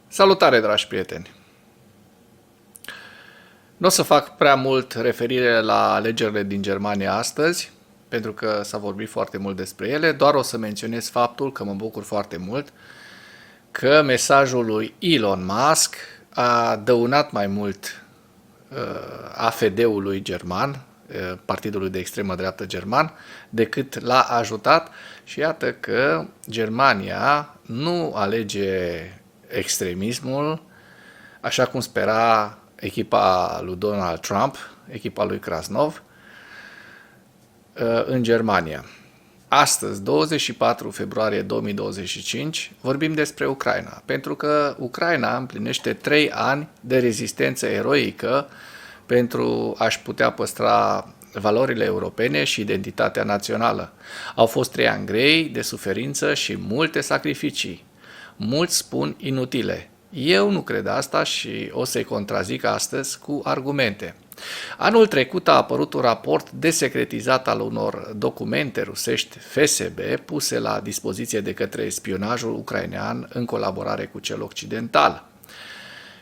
Salutare, dragi prieteni! Nu o să fac prea mult referire la alegerile din Germania astăzi, pentru că s-a vorbit foarte mult despre ele, doar o să menționez faptul că mă bucur foarte mult că mesajul lui Elon Musk a dăunat mai mult AfD-ului german, partidului de extremă dreaptă german, decât l-a ajutat și iată că Germania nu alege extremismul, așa cum spera echipa lui Donald Trump, echipa lui Krasnov, în Germania. Astăzi, 24 februarie 2025, vorbim despre Ucraina, pentru că Ucraina împlinește 3 ani de rezistență eroică pentru a-și putea păstra valorile europene și identitatea națională. Au fost 3 ani grei de suferință și multe sacrificii. Mulți spun inutile. Eu nu cred asta și o să-i contrazic astăzi cu argumente. Anul trecut a apărut un raport desecretizat al unor documente rusești FSB puse la dispoziție de către spionajul ucrainean în colaborare cu cel occidental.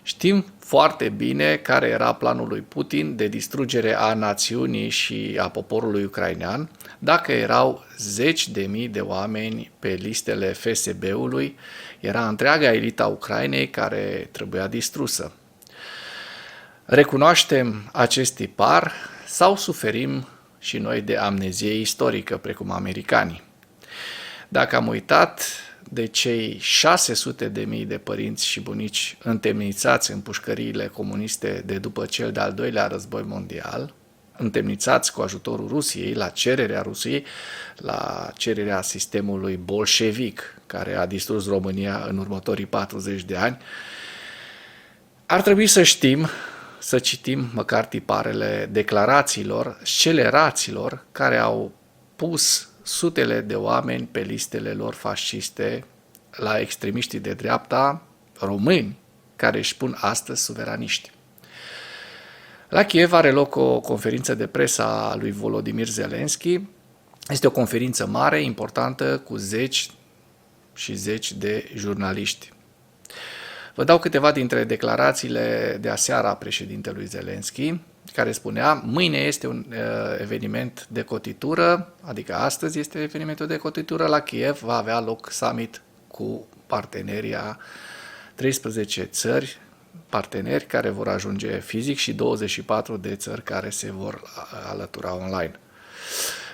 Știm foarte bine care era planul lui Putin de distrugere a națiunii și a poporului ucrainean, dacă erau zeci de mii de oameni pe listele FSB-ului, era întreaga elita Ucrainei care trebuia distrusă. Recunoaștem acest tipar sau suferim și noi de amnezie istorică, precum americanii? Dacă am uitat de cei 600.000 de părinți și bunici întemnițați în pușcăriile comuniste de după cel de-al doilea război mondial, întemnițați cu ajutorul Rusiei, la cererea Rusiei, la cererea sistemului bolșevic, care a distrus România în următorii 40 de ani, ar trebui să știm, să citim măcar tiparele declarațiilor, sceleraților care au pus sutele de oameni pe listele lor fasciste, la extremiștii de dreapta români, care își spun astăzi suveraniști. La Kiev are loc o conferință de presă a lui Volodymyr Zelensky. Este o conferință mare, importantă, cu zeci și zeci de jurnaliști. Vă dau câteva dintre declarațiile de aseară a președintelui Zelensky, care spunea: mâine este un eveniment de cotitură, adică astăzi este evenimentul de cotitură, la Kiev va avea loc summit cu partenerii a 13 țări, parteneri care vor ajunge fizic și 24 de țări care se vor alătura online.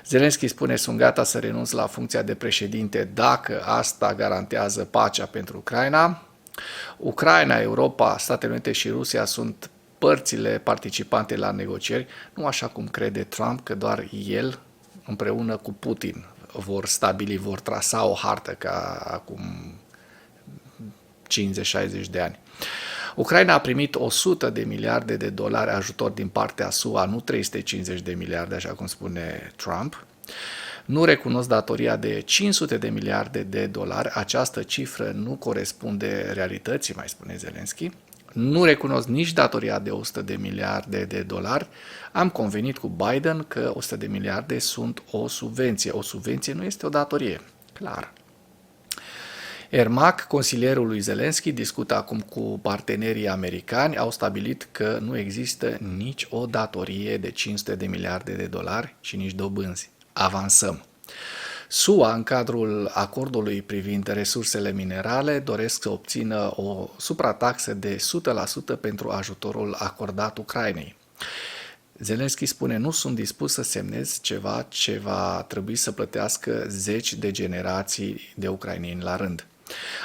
Zelensky spune: sunt gata să renunț la funcția de președinte dacă asta garantează pacea pentru Ucraina. Ucraina, Europa, Statele Unite și Rusia sunt părțile participante la negocieri, nu așa cum crede Trump, că doar el împreună cu Putin vor stabili, vor trasa o hartă ca acum 50-60 de ani. Ucraina a primit 100 de miliarde de dolari ajutor din partea SUA, nu 350 de miliarde, așa cum spune Trump. Nu recunosc datoria de 500 de miliarde de dolari, această cifră nu corespunde realității, mai spune Zelensky. Nu recunosc nici datoria de 100 de miliarde de dolari. Am convenit cu Biden că 100 de miliarde sunt o subvenție. O subvenție nu este o datorie, clar. Ermac, consilierul lui Zelensky, discută acum cu partenerii americani, au stabilit că nu există nici o datorie de 500 de miliarde de dolari și nici dobânzi. Avansăm. SUA, în cadrul acordului privind resursele minerale, doresc să obțină o suprataxă de 100% pentru ajutorul acordat Ucrainei. Zelensky spune: nu sunt dispus să semnez ceva ce va trebui să plătească zeci de generații de ucraineni la rând.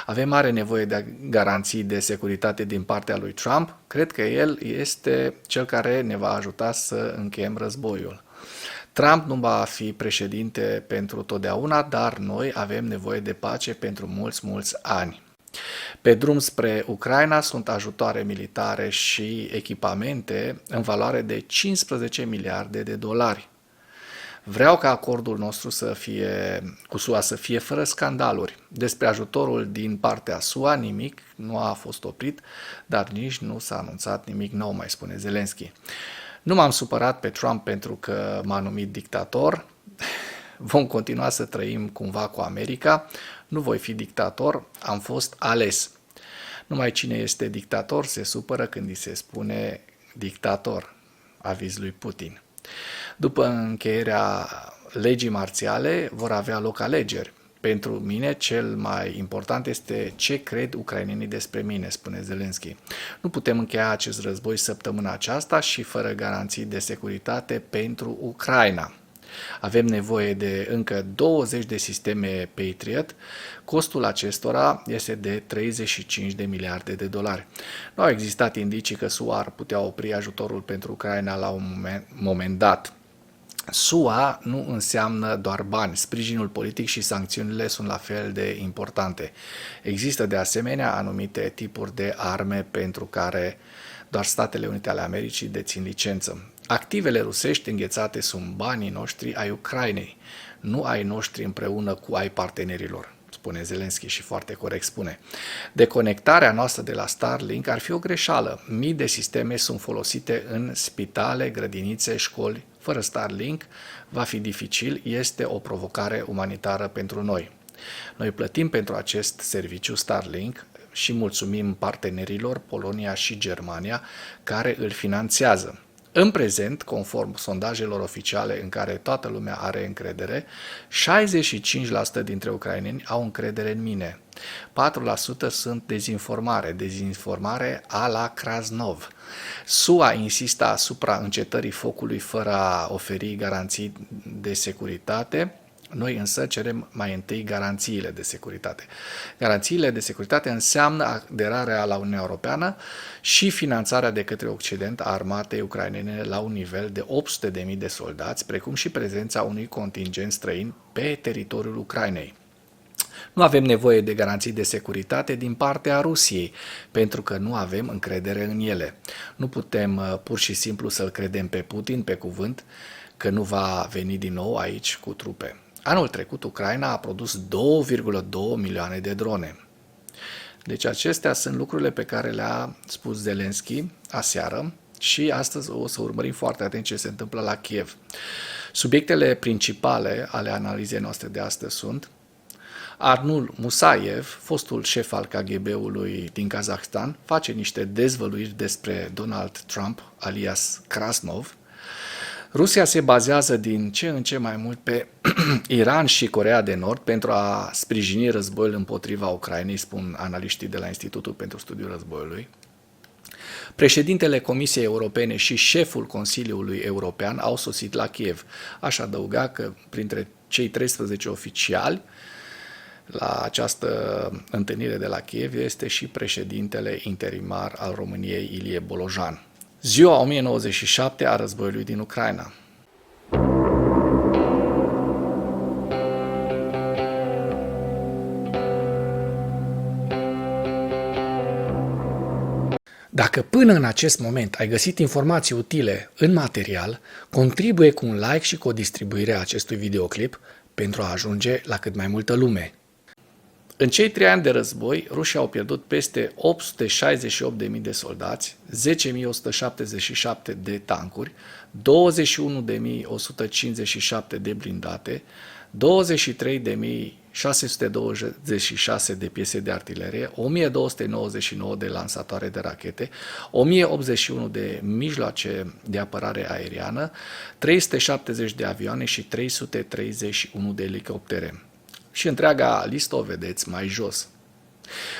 Avem mare nevoie de garanții de securitate din partea lui Trump. Cred că el este cel care ne va ajuta să încheiem războiul. Trump nu va fi președinte pentru totdeauna, dar noi avem nevoie de pace pentru mulți ani. Pe drum spre Ucraina sunt ajutoare militare și echipamente în valoare de 15 miliarde de dolari. Vreau ca acordul nostru cu SUA să fie fără scandaluri. Despre ajutorul din partea SUA nimic nu a fost oprit, dar nici nu s-a anunțat nimic nou, mai spune Zelensky. Nu m-am supărat pe Trump pentru că m-a numit dictator. Vom continua să trăim cumva cu America. Nu voi fi dictator, am fost ales. Numai cine este dictator se supără când îi se spune dictator, aviz lui Putin. După încheierea legii marțiale vor avea loc alegeri. Pentru mine, cel mai important este ce cred ucrainenii despre mine, spune Zelensky. Nu putem încheia acest război săptămâna aceasta și fără garanții de securitate pentru Ucraina. Avem nevoie de încă 20 de sisteme Patriot. Costul acestora este de 35 de miliarde de dolari. Nu au existat indicii că SUA ar putea opri ajutorul pentru Ucraina la un moment dat. SUA nu înseamnă doar bani, sprijinul politic și sancțiunile sunt la fel de importante. Există de asemenea anumite tipuri de arme pentru care doar Statele Unite ale Americii dețin licență. Activele rusești înghețate sunt banii noștri ai Ucrainei, nu ai noștri împreună cu ai partenerilor, spune Zelensky și foarte corect spune. Deconectarea noastră de la Starlink ar fi o greșeală. Mii de sisteme sunt folosite în spitale, grădinițe, școli. Fără Starlink va fi dificil, este o provocare umanitară pentru noi. Noi plătim pentru acest serviciu Starlink și mulțumim partenerilor Polonia și Germania care îl finanțează. În prezent, conform sondajelor oficiale în care toată lumea are încredere, 65% dintre ucraineni au încredere în mine. 4% sunt dezinformare a la Krasnov. SUA insistă asupra încetării focului fără a oferi garanții de securitate. Noi însă cerem mai întâi garanțiile de securitate. Garanțiile de securitate înseamnă aderarea la Uniunea Europeană și finanțarea de către Occident a armatei ucrainene la un nivel de 800.000 de soldați, precum și prezența unui contingent străin pe teritoriul Ucrainei. Nu avem nevoie de garanții de securitate din partea Rusiei, pentru că nu avem încredere în ele. Nu putem pur și simplu să-l credem pe Putin pe cuvânt că nu va veni din nou aici cu trupe. Anul trecut, Ucraina a produs 2,2 milioane de drone. Deci acestea sunt lucrurile pe care le-a spus Zelensky aseară și astăzi o să urmărim foarte atent ce se întâmplă la Kiev. Subiectele principale ale analizei noastre de astăzi sunt Arnul Musayev, fostul șef al KGB-ului din Kazahstan, face niște dezvăluiri despre Donald Trump, alias Krasnov. Rusia se bazează din ce în ce mai mult pe Iran și Coreea de Nord pentru a sprijini războiul împotriva Ucrainei, spun analiștii de la Institutul pentru Studiul Războiului. Președintele Comisiei Europene și șeful Consiliului European au sosit la Kiev. Aș adăuga că printre cei 13 oficiali la această întâlnire de la Kiev este și președintele interimar al României, Ilie Bolojan. Ziua 1097 a războiului din Ucraina. Dacă până în acest moment ai găsit informații utile în material, contribuie cu un like și cu o distribuire a acestui videoclip pentru a ajunge la cât mai multă lume. În cei 3 ani de război, rușii au pierdut peste 868.000 de soldați, 10.177 de tancuri, 21.157 de blindate, 23.626 de piese de artilerie, 1.299 de lansatoare de rachete, 1.081 de mijloace de apărare aeriană, 370 de avioane și 331 de elicoptere. Și întreaga listă o vedeți mai jos.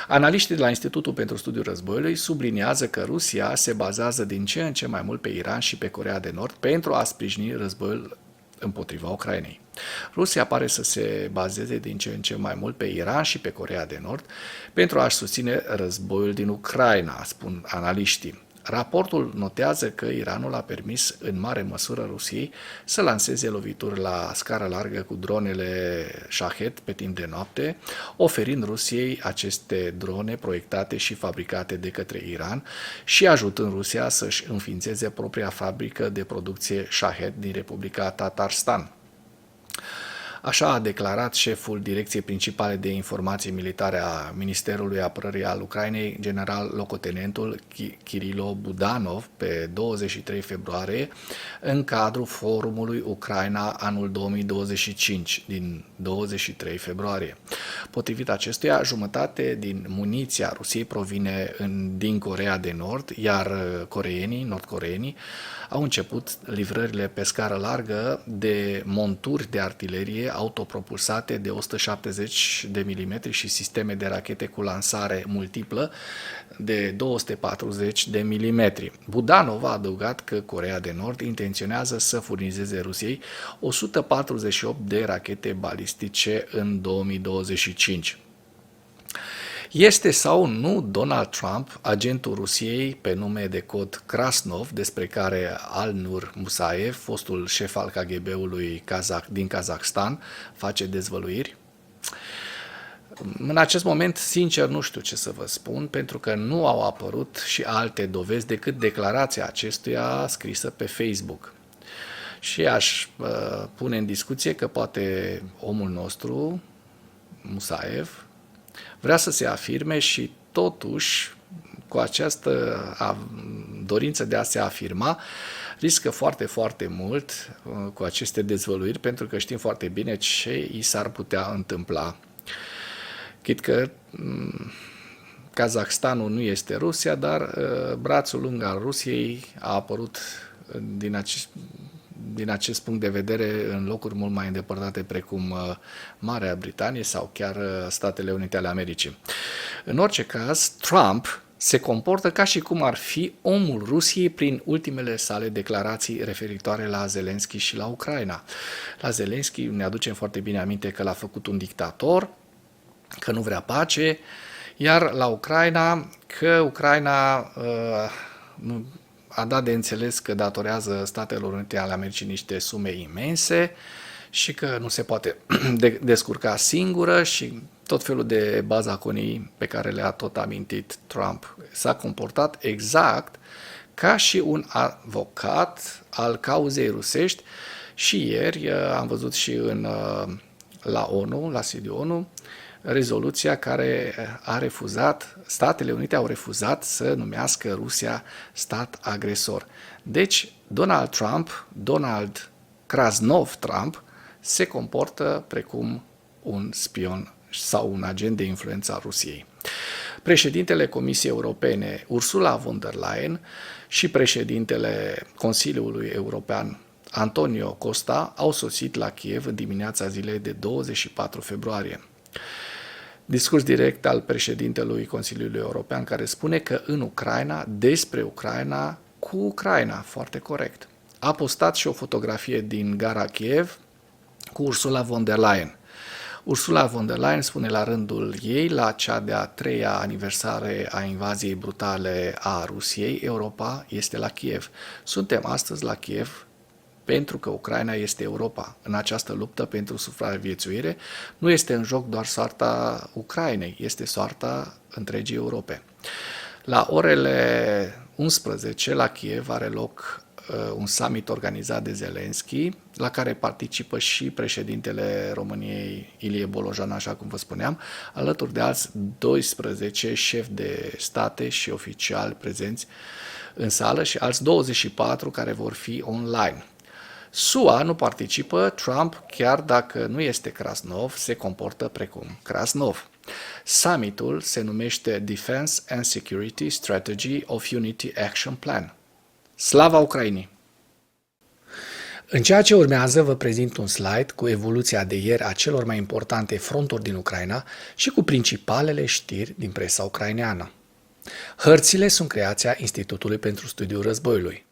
Analiștii de la Institutul pentru Studiul Războiului subliniază că Rusia se bazează din ce în ce mai mult pe Iran și pe Coreea de Nord pentru a sprijini războiul împotriva Ucrainei. Rusia pare să se bazeze din ce în ce mai mult pe Iran și pe Coreea de Nord pentru a-și susține războiul din Ucraina, spun analiștii. Raportul notează că Iranul a permis în mare măsură Rusiei să lanseze lovituri la scară largă cu dronele Shahed pe timp de noapte, oferind Rusiei aceste drone proiectate și fabricate de către Iran și ajutând Rusia să-și înființeze propria fabrică de producție Shahed din Republica Tatarstan. Așa a declarat șeful Direcției Principale de Informații Militare a Ministerului Apărării al Ucrainei, general locotenentul Kirilo Budanov, pe 23 februarie, în cadrul forumului Ucraina anul 2025, din 23 februarie. Potrivit acestuia, jumătate din muniția Rusiei provine din Coreea de Nord, iar nord-coreenii, au început livrările pe scară largă de monturi de artilerie autopropulsate de 170 de mm și sisteme de rachete cu lansare multiplă de 240 de mm. Budanov a adăugat că Coreea de Nord intenționează să furnizeze Rusiei 148 de rachete balistice în 2025. Este sau nu Donald Trump agentul Rusiei pe nume de cod Krasnov, despre care Alnur Musaev, fostul șef al KGB-ului din Kazakhstan, face dezvăluiri? În acest moment, sincer, nu știu ce să vă spun, pentru că nu au apărut și alte dovezi decât declarația acestuia scrisă pe Facebook. Și aș pune în discuție că poate omul nostru, Musaev, vrea să se afirme și totuși, cu această dorință de a se afirma, riscă foarte, foarte mult cu aceste dezvăluiri, pentru că știm foarte bine ce i s-ar putea întâmpla. Chit că Kazakhstanul nu este Rusia, dar brațul lung al Rusiei a apărut din acest punct de vedere în locuri mult mai îndepărtate precum Marea Britanie sau chiar Statele Unite ale Americii. În orice caz, Trump se comportă ca și cum ar fi omul Rusiei prin ultimele sale declarații referitoare la Zelensky și la Ucraina. La Zelensky ne aducem foarte bine aminte că l-a făcut un dictator, că nu vrea pace, iar la Ucraina, că Ucraina a dat de înțeles că datorează Statelor Unite ale Americii niște sume imense și că nu se poate descurca singură și tot felul de bazaconii pe care le-a tot amintit Trump. S-a comportat exact ca și un avocat al cauzei rusești și ieri am văzut și la ONU, la sediul ONU, rezoluția care a refuzat, Statele Unite au refuzat să numească Rusia stat agresor. Deci, Donald Krasnov Trump se comportă precum un spion sau un agent de influență a Rusiei. Președintele Comisiei Europene, Ursula von der Leyen, și președintele Consiliului European, Antonio Costa, au sosit la Kiev în dimineața zilei de 24 februarie. Discurs direct al președintelui Consiliului European, care spune că în Ucraina, despre Ucraina, cu Ucraina, foarte corect. A postat și o fotografie din gara Kiev cu Ursula von der Leyen. Ursula von der Leyen spune la rândul ei, la cea de-a treia aniversare a invaziei brutale a Rusiei, Europa este la Kiev. Suntem astăzi la Kiev pentru că Ucraina este Europa. În această luptă pentru supraviețuire nu este în joc doar soarta Ucrainei, este soarta întregii Europe. La orele 11 la Kiev are loc un summit organizat de Zelensky, la care participă și președintele României, Ilie Bolojan, așa cum vă spuneam, alături de alți 12 șefi de state și oficiali prezenți în sală și alți 24 care vor fi online. SUA nu participă, Trump, chiar dacă nu este Krasnov, se comportă precum Krasnov. Summitul se numește Defense and Security Strategy of Unity Action Plan. Slava Ucrainei! În ceea ce urmează vă prezint un slide cu evoluția de ieri a celor mai importante fronturi din Ucraina și cu principalele știri din presa ucraineană. Hărțile sunt creația Institutului pentru Studiul Războiului.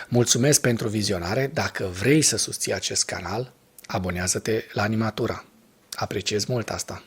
Mulțumesc pentru vizionare. Dacă vrei să susții acest canal, abonează-te la Animatura. Apreciez mult asta.